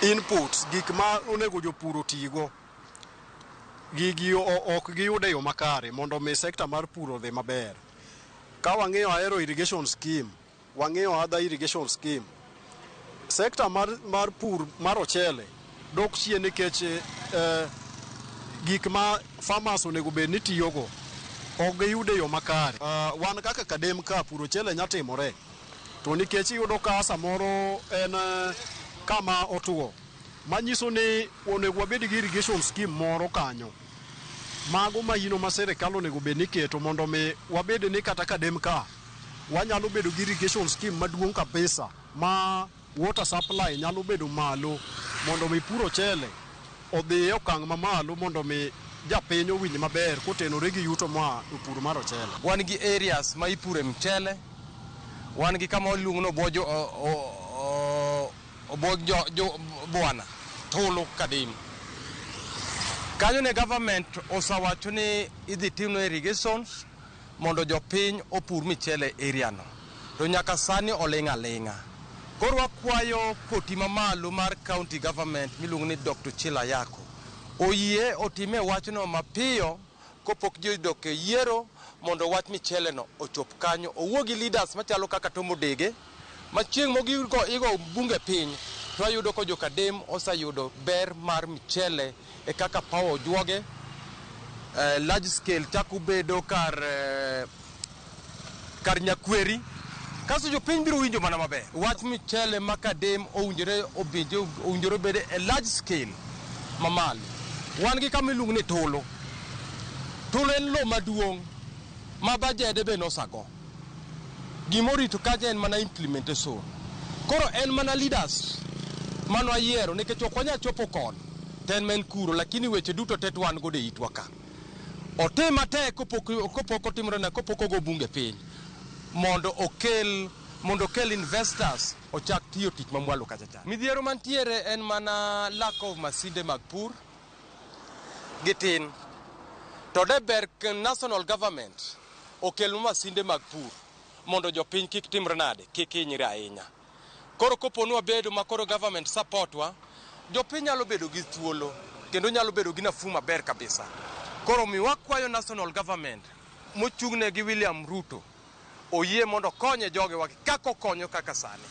inputs, gik ma onego jopur otigo, gigi ok giyude yo makare mondo mi sekta mar pur odhi maber. Ka wang'iyo aero irrigation scheme, wang'iyo other irrigation scheme, sekta mar pur mar ochele dok chien nikech gik ma farmers onego bed ni tiyogo ok giyude yo makare. Wan kaka Kadem ka pur ochele nyatimore, to nikech iyudo ka samoro en kama otuo, manyiso ni onego wabed gi irrigation scheme moro kanyo, mago mahino ma sirikal onego bed ni keto mondo mi wabed ni kata Kadem ka wanyalo bedo gi irrigation scheme maduong' kabisa ma water supply nyalo bedo malo mondo mi pur ochele odhi e okang' mamalo mondo mi japiny owinj maber kotenore gi yuto ma pur mar ochele. Wan gi areas ma ipure mchele, wan gi kama oluongno jo bwana Tulu Kadem. Kanyo ne government osawacho ni idhi timno irrigations mondo jopiny opur michele area no. To nyaka sani olinga linga. Koro wakwayo koti mamalo mar county government miluongo ni Dr. Chila Yako oyie otime wachno mapiyo kopok jodok e yiero mondo wach michele no ochop kanyo, owuo gi leaders machalo kaka Tomo Dege machieng' mogigo igo bunge piny. To ayudo ko jo-Kadem osayudo ber mar michele e kaka power ojuoge, large scale chako bedo kar Nyakweri, kaso jopiny biro winjo mana maber. Wach michele ma Kadem owinjore bede e large scale mamalo. Wan gi kama iluongo ni Tulu. Tulu en lo maduong' ma bajede be nosago. Gimorito kaja en mana implementation. Koro en mana leaders mano ayiero nikech ok wanyal chopo kon ten men kuro, lakini weche duto tet wan gode itwa ka. Otim matek kopok otimore na kopok ogo bunge piny mondo okel investors ochak tiyo tich mamwalo kacha cha. Midhiero mantiere en mana lack of masinde mag pur gitin. To deber national government okel masinde mag pur mondo jopiny kik timre nade, kik hinyre ahinya. Koro koponu wabedo ma koro government support wa, jopiny nyalo bedo gi thuolo kendo nyalo bedo gi nafuu maber kabisa. Koro mi wakwayo national government mochung'ne gi William Ruto oyie mondo konye joge waki kako konyo kaka sani.